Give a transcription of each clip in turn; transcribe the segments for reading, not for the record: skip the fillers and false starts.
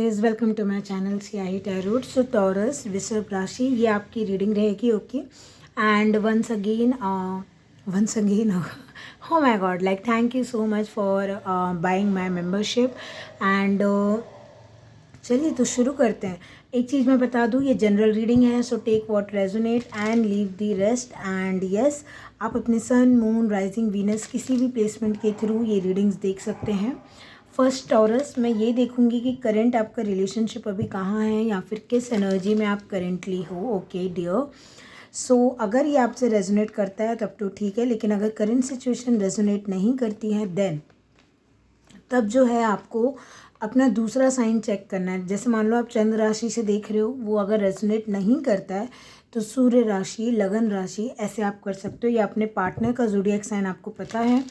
Guys, welcome to my channel Siyahi tarot. So Taurus वृषभ राशि, ये आपकी रीडिंग रहेगी। Okay, and once again oh my god, like thank you so much for buying my membership and चलिए तो शुरू करते हैं। एक चीज़ मैं बता दूँ, ये जनरल रीडिंग है, so take what resonate and leave the rest. And yes, आप अपने सन, मून, राइजिंग, वीनस किसी भी प्लेसमेंट के थ्रू ये रीडिंग्स देख सकते हैं। फर्स्ट टॉरस, मैं ये देखूंगी कि करंट आपका रिलेशनशिप अभी कहाँ है या फिर किस एनर्जी में आप करेंटली हो। ओके डियर, सो अगर ये आपसे रेजोनेट करता है तब तो ठीक है, लेकिन अगर करंट सिचुएशन रेजोनेट नहीं करती है देन तब जो है आपको अपना दूसरा साइन चेक करना है। जैसे मान लो आप चंद्र राशि से देख रहे हो, वो अगर रेजोनेट नहीं करता है तो सूर्य राशि, लगन राशि, ऐसे आप कर सकते हो, या अपने पार्टनर का ज़ोडिएक साइन आपको पता है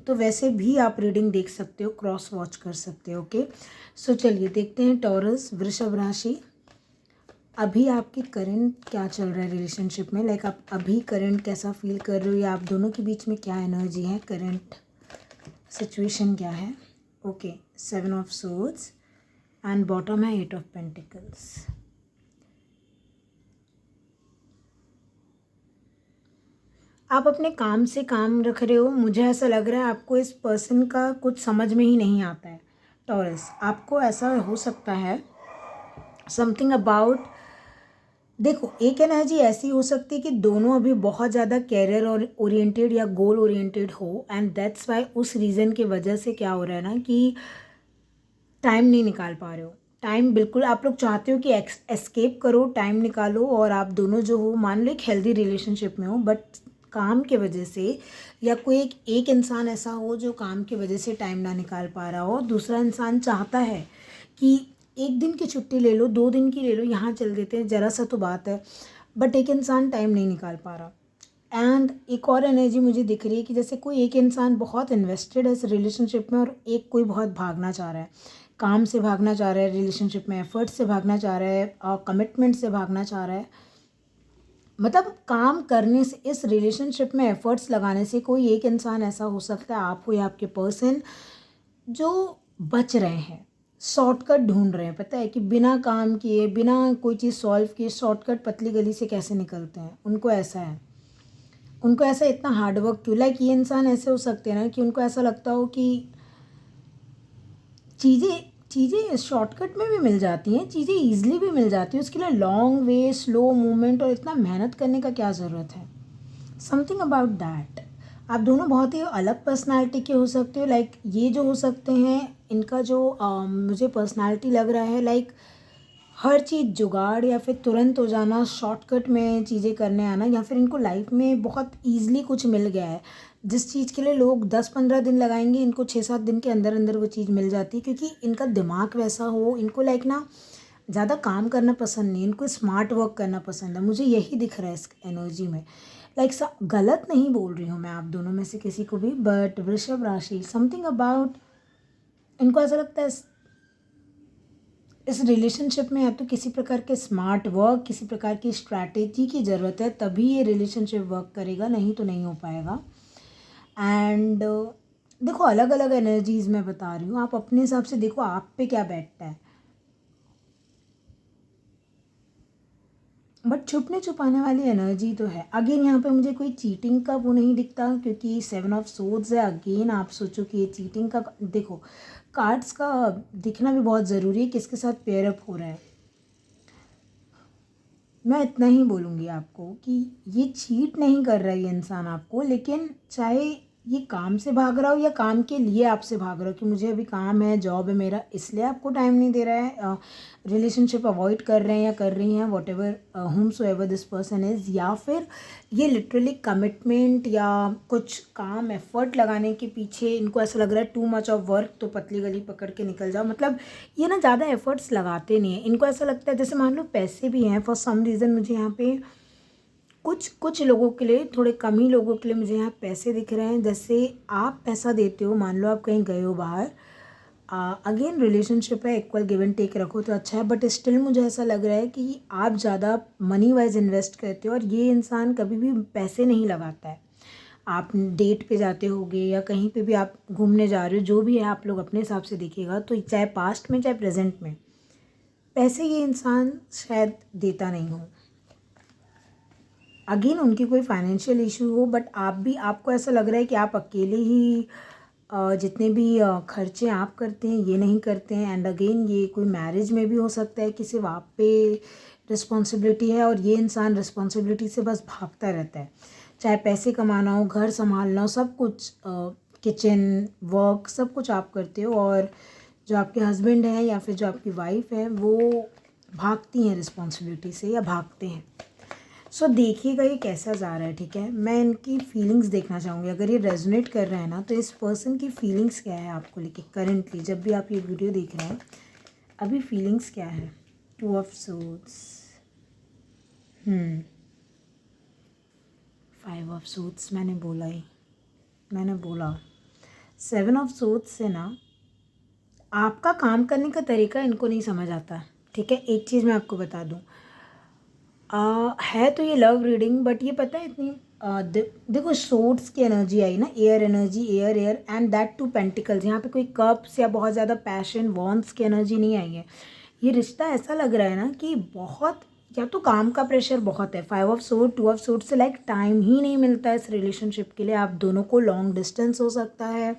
तो वैसे भी आप रीडिंग देख सकते हो, क्रॉस वॉच कर सकते हो। ओके, सो चलिए देखते हैं टॉरस वृषभ राशि, अभी आपके करंट क्या चल रहा है रिलेशनशिप में। लाइक आप अभी करंट कैसा फील कर रहे हो, या आप दोनों के बीच में क्या एनर्जी है, करंट सिचुएशन क्या है। Okay, 7 of swords and bottom है 8 ऑफ पेंटिकल्स। आप अपने काम से काम रख रहे हो, मुझे ऐसा लग रहा है आपको इस पर्सन का कुछ समझ में ही नहीं आता है। टॉरस, आपको ऐसा हो सकता है समथिंग अबाउट, देखो एक एनर्जी ऐसी हो सकती है कि दोनों अभी बहुत ज़्यादा कैरियर और ओरिएंटेड या गोल ओरिएंटेड हो, एंड दैट्स वाई उस रीज़न की वजह से क्या हो रहा है ना कि टाइम नहीं निकाल पा रहे हो। टाइम बिल्कुल आप लोग चाहते हो कि एस्केप करो, टाइम निकालो, और आप दोनों जो हो, मान लो एक हेल्दी रिलेशनशिप में हो, बट काम के वजह से, या कोई एक इंसान ऐसा हो जो काम की वजह से टाइम ना निकाल पा रहा हो, दूसरा इंसान चाहता है कि एक दिन की छुट्टी ले लो, 2 दिन की ले लो, यहाँ चल देते हैं, ज़रा सा तो बात है, बट एक इंसान टाइम नहीं निकाल पा रहा। एंड एक और एनर्जी मुझे दिख रही है कि जैसे कोई एक इंसान बहुत इन्वेस्टेड है इस रिलेशनशिप में, और एक कोई बहुत भागना चाह रहा है, काम से भागना चाह रहा है, रिलेशनशिप में एफर्ट से भागना चाह रहा है, और कमिटमेंट से भागना चाह रहा है। मतलब काम करने से, इस रिलेशनशिप में एफर्ट्स लगाने से कोई एक इंसान ऐसा हो सकता है, आप हो या आपके पर्सन, जो बच रहे हैं, शॉर्टकट ढूंढ रहे हैं। पता है कि बिना काम किए, बिना कोई चीज़ सॉल्व किए, शॉर्टकट पतली गली से कैसे निकलते हैं, उनको ऐसा है, उनको ऐसा इतना हार्डवर्क क्यों। लाइक ये इंसान ऐसे हो सकते हैं ना कि उनको ऐसा लगता हो कि चीज़ें शॉर्टकट में भी मिल जाती हैं, चीज़ें ईजिली भी मिल जाती हैं, उसके लिए लॉन्ग वे, स्लो मूवमेंट और इतना मेहनत करने का क्या ज़रूरत है। Something about that. आप दोनों बहुत ही अलग पर्सनालिटी के हो सकते हो। लाइक ये जो हो सकते हैं, इनका जो मुझे पर्सनालिटी लग रहा है, लाइक हर चीज़ जुगाड़ या फिर तुरंत हो जाना, शॉर्टकट में चीज़ें करने आना, या फिर इनको लाइफ में बहुत ईजिली कुछ मिल गया है, जिस चीज़ के लिए लोग 10-15 दिन लगाएंगे, इनको 6-7 दिन के अंदर अंदर वो चीज़ मिल जाती है, क्योंकि इनका दिमाग वैसा हो, इनको लाइक ना ज़्यादा काम करना पसंद नहीं, इनको स्मार्ट वर्क करना पसंद है। मुझे यही दिख रहा है इस एनर्जी में। लाइक गलत नहीं बोल रही हूँ मैं आप दोनों में से किसी को भी, बट वृषभ राशि, समथिंग अबाउट, इनको ऐसा लगता है इस रिलेशनशिप में या तो किसी प्रकार के स्मार्ट वर्क, किसी प्रकार की स्ट्रैटेजी की ज़रूरत है, तभी ये रिलेशनशिप वर्क करेगा, नहीं तो नहीं हो पाएगा। एंड देखो, अलग अलग एनर्जीज मैं बता रही हूँ, आप अपने हिसाब से देखो आप पे क्या बैठता है, बट छुपने छुपाने वाली एनर्जी तो है। अगेन यहाँ पे मुझे कोई चीटिंग का वो नहीं दिखता, क्योंकि 7 ऑफ सोर्ड्स है। अगेन आप सोचो कि ये चीटिंग का, देखो कार्ड्स का दिखना भी बहुत ज़रूरी है, किसके साथ पेयर अप हो रहा है। मैं इतना ही बोलूँगी आपको कि ये चीट नहीं कर रहा है ये इंसान आपको, लेकिन चाहे ये काम से भाग रहा हो या काम के लिए आपसे भाग रहा हो कि मुझे अभी काम है, जॉब है मेरा, इसलिए आपको टाइम नहीं दे रहा है, रिलेशनशिप अवॉइड कर रहे हैं या कर रही हैं, वॉट एवर हुम so ever this person is, या फिर ये लिटरली कमिटमेंट या कुछ काम एफर्ट लगाने के पीछे इनको ऐसा लग रहा है टू मच ऑफ वर्क, तो पतली गली पकड़ के निकल जाओ। मतलब ये ना ज़्यादा एफर्ट्स लगाते नहीं हैं, इनको ऐसा लगता है जैसे मान लो पैसे भी हैं, फॉर सम रीज़न मुझे यहाँ पे कुछ कुछ लोगों के लिए, थोड़े कम ही लोगों के लिए मुझे यहाँ पैसे दिख रहे हैं। जैसे आप पैसा देते हो, मान लो आप कहीं गए हो बाहर, अगेन रिलेशनशिप है, इक्वल गिव एंड टेक रखो तो अच्छा है, बट स्टिल मुझे ऐसा लग रहा है कि आप ज़्यादा मनी वाइज इन्वेस्ट करते हो, और ये इंसान कभी भी पैसे नहीं लगाता है। आप डेट पे जाते होगे या कहीं पे भी आप घूमने जा रहे हो, जो भी है आप लोग अपने हिसाब से देखिएगा, तो चाहे पास्ट में चाहे प्रेजेंट में, पैसे ये इंसान शायद देता नहीं हो, अगेन उनकी कोई फाइनेंशियल इशू हो, बट आप भी, आपको ऐसा लग रहा है कि आप अकेले ही जितने भी खर्चे आप करते हैं ये नहीं करते हैं। एंड अगेन ये कोई मैरिज में भी हो सकता है कि सिर्फ आप पे रिस्पॉन्सिबिलिटी है और ये इंसान रिस्पॉन्सिबिलिटी से बस भागता रहता है, चाहे पैसे कमाना हो, घर संभालना हो, सब कुछ, किचन वर्क सब कुछ आप करते हो, और जो आपके हस्बैंड हैं या फिर जो आपकी वाइफ है वो भागती हैं रिस्पॉन्सिबिलिटी से या भागते हैं। सो देखिएगा ये कैसा जा रहा है, ठीक है। मैं इनकी फीलिंग्स देखना चाहूँगी, अगर ये रेजोनेट कर रहा है ना तो इस पर्सन की फीलिंग्स क्या है आपको लेके करेंटली, जब भी आप ये वीडियो देख रहे हैं अभी फीलिंग्स क्या है। 2 ऑफ सोर्ड्स, 5 ऑफ सोर्ड्स, मैंने बोला 7 ऑफ सोर्ड्स से ना आपका काम करने का तरीका इनको नहीं समझ आता, ठीक है। एक चीज़ मैं आपको बता दूँ, है तो ये लव रीडिंग, बट ये पता है इतनी देखो सोर्ड्स की एनर्जी आई ना, air energy, air air and that two pentacles, यहाँ पे कोई कप्स या बहुत ज़्यादा पैशन वॉन्ट्स की एनर्जी नहीं आई है। ये रिश्ता ऐसा लग रहा है ना कि बहुत, या तो काम का प्रेशर बहुत है, 5 ऑफ सोर्ड 2 ऑफ सोर्ड से लाइक टाइम ही नहीं मिलता है इस रिलेशनशिप के लिए। आप दोनों को लॉन्ग डिस्टेंस हो सकता है,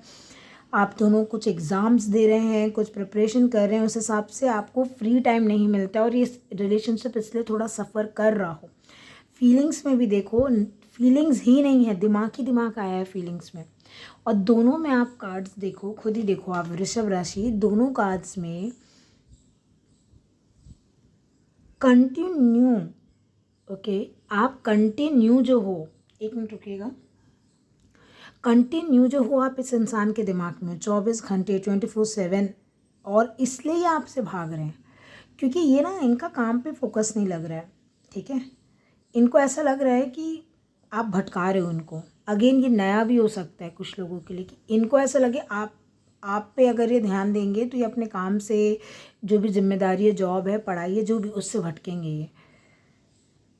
आप दोनों कुछ एग्ज़ाम्स दे रहे हैं, कुछ प्रिपरेशन कर रहे हैं, उस हिसाब से आपको फ्री टाइम नहीं मिलता और ये रिलेशनशिप इसलिए थोड़ा सफ़र कर रहा हो। फीलिंग्स में भी देखो, फीलिंग्स ही नहीं है, दिमाग ही दिमाग आया है फीलिंग्स में। और दोनों में आप कार्ड्स देखो, खुद ही देखो आप वृषभ राशि, दोनों कार्ड्स में कंटिन्यू, ओके, आप कंटिन्यू जो हो, एक मिनट रुकिएगा, कंटिन्यू जो हो आप इस इंसान के दिमाग में 24 घंटे 24/7, और इसलिए ये आपसे भाग रहे हैं क्योंकि ये ना इनका काम पे फोकस नहीं लग रहा है, ठीक है। इनको ऐसा लग रहा है कि आप भटका रहे हो इनको। अगेन ये नया भी हो सकता है कुछ लोगों के लिए कि इनको ऐसा लगे आप पे अगर ये ध्यान देंगे तो ये अपने काम से, जो भी जिम्मेदारी है, जॉब है, पढ़ाई है, जो भी, उससे भटकेंगे ये।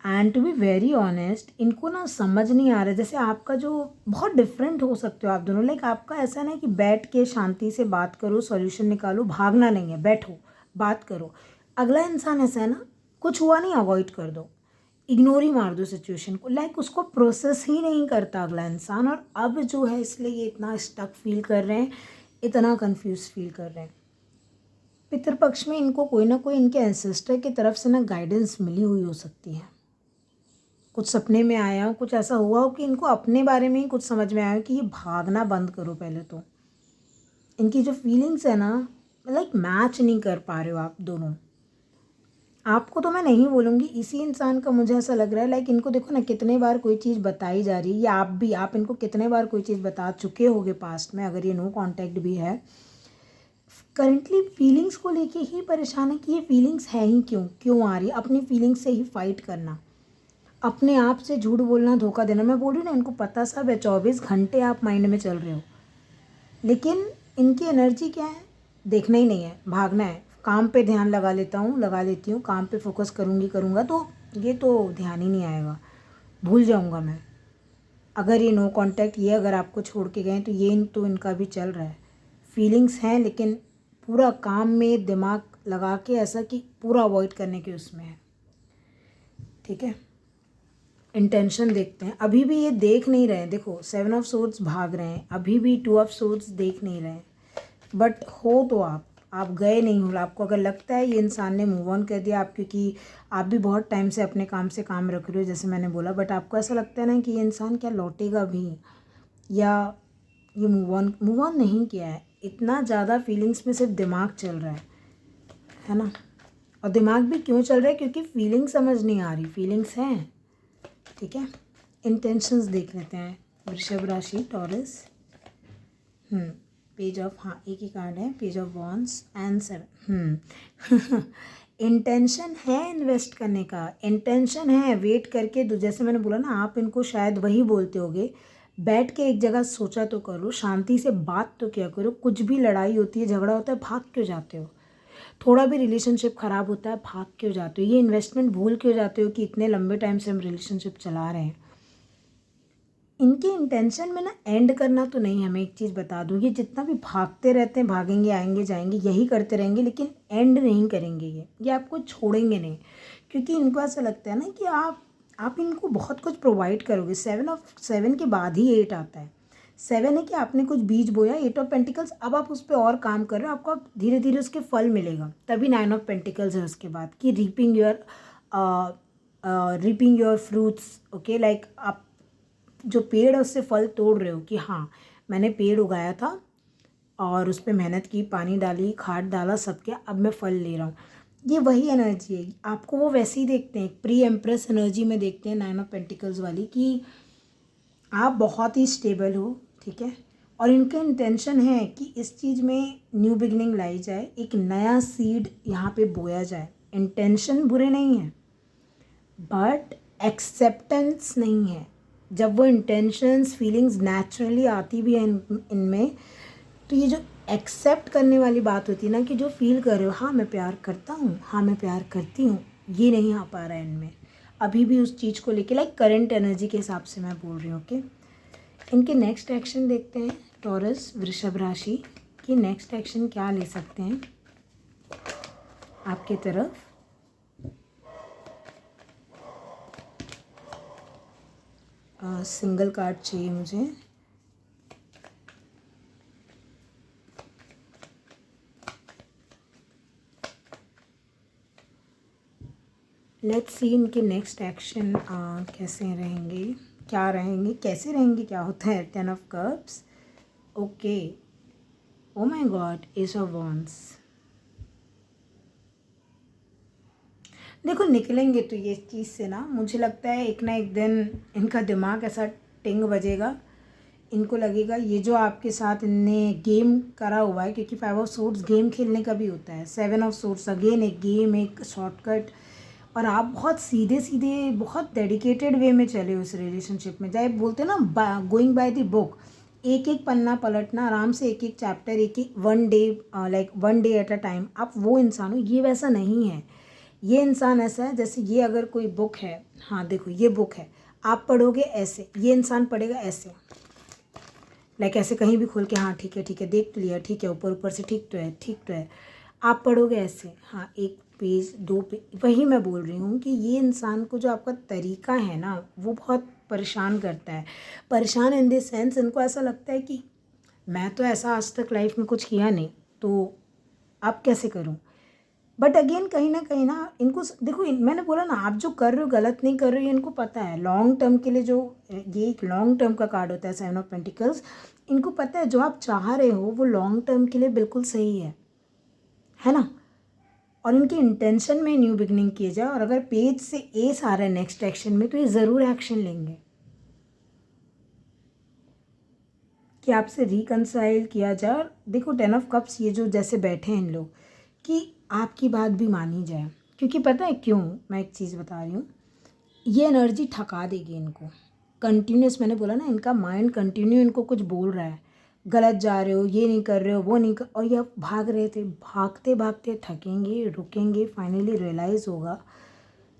And to be very honest, इनको ना समझ नहीं आ रहा है, जैसे आपका जो बहुत डिफरेंट हो सकते हो आप दोनों, लाइक आपका ऐसा नहीं कि बैठ के शांति से बात करो, सॉल्यूशन निकालो, भागना नहीं है, बैठो बात करो। अगला इंसान ऐसा है ना, कुछ हुआ नहीं अवॉइड कर दो, इग्नोर ही मार दो सिचुएशन को, लाइक उसको प्रोसेस ही नहीं करता अगला इंसान। और अब जो है इसलिए ये इतना स्टक फील कर रहे हैं, इतना कंफ्यूज फील कर रहे हैं। पितृपक्ष में इनको कोई ना कोई इनके एंसेस्टर की तरफ से ना गाइडेंस मिली हुई हो सकती है, कुछ सपने में आया हो, कुछ ऐसा हुआ हो कि इनको अपने बारे में ही कुछ समझ में आया हो कि ये भागना बंद करो पहले तो। इनकी जो फीलिंग्स है ना, लाइक मैच नहीं कर पा रहे हो आप दोनों। आपको तो मैं नहीं बोलूँगी, इसी इंसान का मुझे ऐसा लग रहा है, लाइक इनको देखो ना कितने बार कोई चीज़ बताई जा रही है, या आप इनको कितने बार कोई चीज़ बता चुके होगे पास्ट में, अगर ये नो कांटेक्ट भी है। करंटली फीलिंग्स को लेके ही परेशान है कि ये फीलिंग्स है ही क्यों आ रही है, अपनी फीलिंग्स से ही फाइट करना, अपने आप से झूठ बोलना, धोखा देना। मैं बोल रही हूँ ना, इनको पता सब है, 24 घंटे आप माइंड में चल रहे हो, लेकिन इनकी एनर्जी क्या है, देखना ही नहीं है, भागना है। काम पे ध्यान लगा लेती हूँ, काम पे फोकस करूँगा तो ये तो ध्यान ही नहीं आएगा, भूल जाऊँगा मैं। अगर ये नो कांटेक्ट, ये अगर आपको छोड़ के गए तो ये तो इनका भी चल रहा है, फीलिंग्स हैं, लेकिन पूरा काम में दिमाग लगा के ऐसा कि पूरा अवॉइड करने के उसमें है, ठीक है। इंटेंशन देखते हैं, अभी भी ये देख नहीं रहे हैं, देखो 7 ऑफ सोर्ड्स भाग रहे हैं, अभी भी 2 ऑफ सोर्ड्स देख नहीं रहे हैं। बट हो तो आप गए नहीं हो, आपको अगर लगता है ये इंसान ने मूव ऑन कर दिया आप, क्योंकि आप भी बहुत टाइम से अपने काम से काम रख रहे हो जैसे मैंने बोला, बट आपको ऐसा लगता है ना कि ये इंसान क्या लौटेगा भी, या ये मूव ऑन नहीं किया है। इतना ज़्यादा फीलिंग्स में सिर्फ दिमाग चल रहा है ना। और दिमाग भी क्यों चल रहा है, क्योंकि फीलिंग समझ नहीं आ रही, फीलिंग्स हैं, ठीक है। इंटेंशंस देख लेते हैं, वृषभ राशि, टॉरस, पेज ऑफ, हाँ एक ही कार्ड है, page of wands, answer. Intention है इन्वेस्ट करने का, इंटेंशन है वेट करके, जैसे मैंने बोला ना, आप इनको शायद वही बोलते होगे, बैठ के एक जगह सोचा तो करो, शांति से बात तो क्या करो। कुछ भी लड़ाई होती है, झगड़ा होता है, भाग क्यों जाते हो, थोड़ा भी रिलेशनशिप ख़राब होता है, भाग क्यों जाते हो, ये इन्वेस्टमेंट भूल क्यों जाते हो कि इतने लंबे टाइम से हम रिलेशनशिप चला रहे हैं। इनके इंटेंशन में ना एंड करना तो नहीं है। मैं एक चीज़ बता दूँ, ये जितना भी भागते रहते हैं, भागेंगे आएंगे जाएंगे यही करते रहेंगे, लेकिन एंड नहीं करेंगे। ये आपको छोड़ेंगे नहीं, क्योंकि इनको ऐसा लगता है ना कि आप इनको बहुत कुछ प्रोवाइड करोगे। 7 के बाद ही 8 आता है। 7 है कि आपने कुछ बीज बोया, 8 ऑफ पेंटिकल्स, अब आप उस पर और काम कर रहे हो, आपको अब धीरे धीरे उसके फल मिलेगा। तभी 9 ऑफ पेंटिकल्स है उसके बाद कि reaping your fruits. Okay, like आप जो पेड़ है उससे फल तोड़ रहे हो कि हाँ मैंने पेड़ उगाया था और उस पर मेहनत की, पानी डाली, खाद डाला, सब किया, अब मैं फल ले रहा हूँ। ये वही एनर्जी है। आपको वो वैसे ही देखते हैं, प्री एम्प्रेस एनर्जी में देखते हैं 9 ऑफ पेंटिकल्स वाली, कि आप बहुत ही स्टेबल हो, ठीक है। और इनका इंटेंशन है कि इस चीज़ में न्यू बिगनिंग लाई जाए, एक नया सीड यहाँ पे बोया जाए। इंटेंशन बुरे नहीं है, बट एक्सेप्टेंस नहीं है। जब वो इंटेंशंस फीलिंग्स नेचुरली आती भी है इनमें, तो ये जो एक्सेप्ट करने वाली बात होती है ना, कि जो फील कर रहे हो, हाँ मैं प्यार करता हूँ, हाँ मैं प्यार करती हूँ, ये नहीं आ पा रहा है इनमें अभी भी उस चीज़ को लेके। लाइक करंट एनर्जी के हिसाब से मैं बोल रही हूँ। ओके, इनके नेक्स्ट एक्शन देखते हैं। टॉरस वृषभ राशि की नेक्स्ट एक्शन क्या ले सकते हैं आपकी तरफ। सिंगल कार्ड चाहिए मुझे। लेट्स सी इनके नेक्स्ट एक्शन कैसे रहेंगे, क्या रहेंगे, कैसे रहेंगे, क्या होता है। 10 of cups. Okay, oh my God, S of wands. देखो निकलेंगे तो ये चीज़ से ना, मुझे लगता है एक ना एक दिन इनका दिमाग ऐसा टिंग बजेगा, इनको लगेगा ये जो आपके साथ इनने गेम करा हुआ है, क्योंकि 5 ऑफ सोर्ड्स गेम खेलने का भी होता है, 7 ऑफ सोर्ड्स अगेन एक गेम, एक शॉर्टकट, और आप बहुत सीधे सीधे बहुत डेडिकेटेड वे में चले उस रिलेशनशिप में। चाहे बोलते ना गोइंग बाय द बुक, एक एक पन्ना पलटना आराम से, एक एक चैप्टर, एक एक one day, like one day at a time, आप वो इंसान हो। ये वैसा नहीं है। ये इंसान ऐसा है जैसे ये अगर कोई बुक है, हाँ देखो ये बुक है, आप पढ़ोगे ऐसे, ये इंसान पढ़ेगा ऐसे, लाइक ऐसे कहीं भी खोल के, हाँ ठीक है देख लिया, ठीक है ऊपर ऊपर से ठीक तो है, ठीक तो है। आप पढ़ोगे ऐसे, हाँ एक पेज, 2 पेज। वही मैं बोल रही हूँ कि ये इंसान को जो आपका तरीका है ना, वो बहुत परेशान करता है। परेशान इन द सेंस, इनको ऐसा लगता है कि मैं तो ऐसा आज तक लाइफ में कुछ किया नहीं, तो अब कैसे करूँ। बट अगेन कहीं ना इनको देखो, मैंने बोला ना, आप जो कर रहे हो गलत नहीं कर रहे हो, ये इनको पता है। लॉन्ग टर्म के लिए जो ये एक लॉन्ग टर्म का कार्ड होता है 7 ऑफ पेंटिकल्स, इनको पता है जो आप चाह रहे हो वो लॉन्ग टर्म के लिए बिल्कुल सही है ना। और इनकी इंटेंशन में न्यू बिगनिंग किए जाए, और अगर पेज से एस आ रहा है नेक्स्ट एक्शन में, तो ये ज़रूर एक्शन लेंगे कि आपसे रिकनसाइल किया जाए। और देखो 10 ऑफ कप्स, ये जो जैसे बैठे हैं इन लोग, कि आपकी बात भी मानी जाए। क्योंकि पता है क्यों, मैं एक चीज़ बता रही हूँ, ये एनर्जी थका देगी इनको कंटिन्यूस। मैंने बोला ना, इनका माइंड कंटिन्यू इनको कुछ बोल रहा है, गलत जा रहे हो, ये नहीं कर रहे हो, वो नहीं कर, और ये आप भाग रहे थे, भागते भागते थकेंगे, रुकेंगे, फाइनली रियलाइज़ होगा।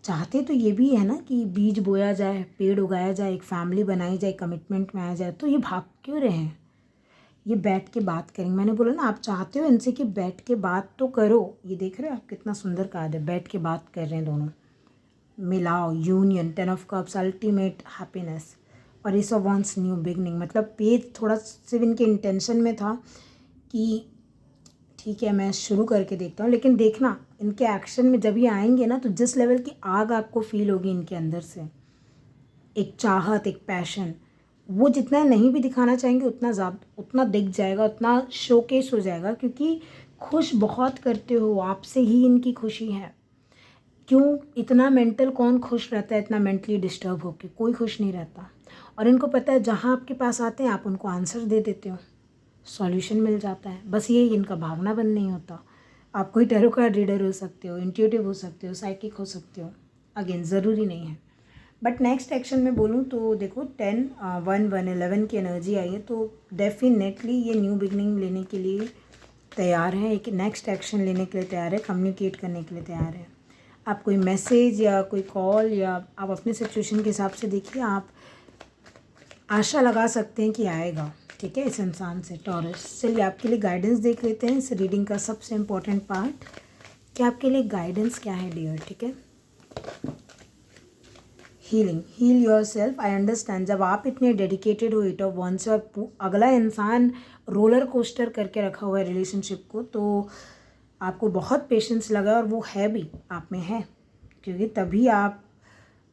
चाहते तो ये भी है ना कि बीज बोया जाए, पेड़ उगाया जाए, एक फैमिली बनाई जाए, कमिटमेंट में आया जाए, तो ये भाग क्यों रहे हैं। ये बैठ के बात करेंगे। मैंने बोला ना, आप चाहते हो इनसे कि बैठ के बात तो करो। ये देख रहे हो आप, कितना सुंदर कार्ड है, बैठ के बात कर रहे हैं दोनों, मिलाओ, union, 10 of cups, ultimate happiness, और ace of wands, new beginning. मतलब पेज थोड़ा सिर्फ इनके इंटेंशन में था कि ठीक है मैं शुरू करके देखता हूँ, लेकिन देखना इनके एक्शन में जब ये आएंगे ना, तो जिस लेवल की आग आपको फील होगी इनके अंदर से, एक चाहत, एक पैशन, वो जितना नहीं भी दिखाना चाहेंगे उतना ज़्यादा, उतना दिख जाएगा, उतना शोकेस हो जाएगा। क्योंकि खुश बहुत करते हो, आपसे ही इनकी खुशी है। क्यों, इतना मेंटल कौन खुश रहता है, इतना मेंटली डिस्टर्ब होके कोई खुश नहीं रहता। और इनको पता है जहाँ आपके पास आते हैं आप उनको आंसर दे देते हो, सॉल्यूशन मिल जाता है। बस ये इनका भावना बंद नहीं होता। आप कोई टैरो कार्ड रीडर हो सकते हो, इंट्यूटिव हो सकते हो, साइकिक हो सकते हो, अगेन ज़रूरी नहीं है। बट नेक्स्ट एक्शन में बोलूँ तो देखो 10, 1, 1, 11 की एनर्जी आई है, तो डेफिनेटली ये न्यू बिगनिंग लेने के लिए तैयार है, एक नेक्स्ट एक्शन लेने के लिए तैयार है, कम्युनिकेट करने के लिए तैयार है। आप कोई मैसेज या कोई कॉल, या आप अपने सिचुएशन के हिसाब से देखिए, आप आशा लगा सकते हैं कि आएगा, ठीक है, इस इंसान से टॉरस। चलिए आपके लिए गाइडेंस देख लेते हैं इस रीडिंग का सबसे इम्पोर्टेंट पार्ट, कि आपके लिए गाइडेंस क्या है डियर, ठीक है। Healing, heal yourself. I understand, जब आप इतने डेडिकेटेड हो 8 ऑफ वन से और अगला इंसान रोलर कोस्टर करके रखा हुआ है रिलेशनशिप को, तो आपको बहुत पेशेंस लगा और वो है भी, आप में है, क्योंकि तभी आप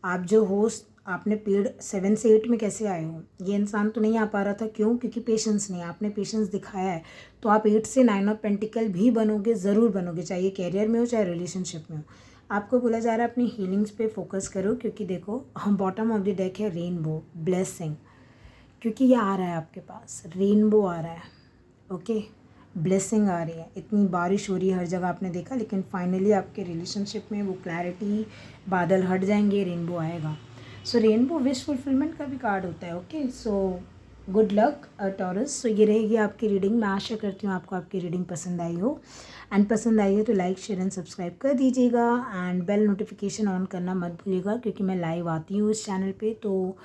जो हो, आपने पेड़ 7 से 8 में कैसे आए हो। ये इंसान तो नहीं आ पा रहा था, क्यों? क्योंकि पेशेंस नहीं, आपने पेशेंस दिखाया है, तो आप 8 से 9 ऑफ पेंटिकल भी बनोगे, ज़रूर बनोगे, चाहे कैरियर में हो चाहे रिलेशनशिप में हो। आपको बोला जा रहा है अपनी हीलिंग्स पे फोकस करो, क्योंकि देखो हम बॉटम ऑफ द डेक है रेनबो, ब्लेसिंग, क्योंकि ये आ रहा है आपके पास, रेनबो आ रहा है, ओके, ब्लेसिंग आ रही है। इतनी बारिश हो रही है हर जगह आपने देखा, लेकिन फाइनली आपके रिलेशनशिप में वो क्लैरिटी, बादल हट जाएंगे, रेनबो आएगा। सो रेनबो विश फुलफिलमेंट का भी कार्ड होता है, okay. So good luck Taurus. So ये रहेगी आपकी रीडिंग। मैं आशा करती हूँ आपको आपकी रीडिंग पसंद आई हो, एंड पसंद आई है तो लाइक शेयर एंड सब्सक्राइब कर दीजिएगा, एंड बेल नोटिफिकेशन ऑन करना मत भूलिएगा, क्योंकि मैं लाइव आती हूँ इस चैनल पे, तो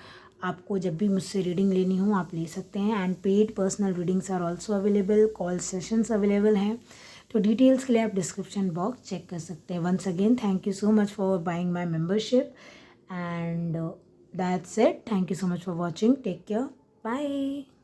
आपको जब भी मुझसे रीडिंग लेनी हो आप ले सकते हैं। And paid personal readings are also available, call sessions available हैं, तो डिटेल्स के लिए आप डिस्क्रिप्शन बॉक्स चेक कर सकते हैं। Once again thank you so much for buying my membership, and that's it. Thank you so much for watching. Take care. Bye.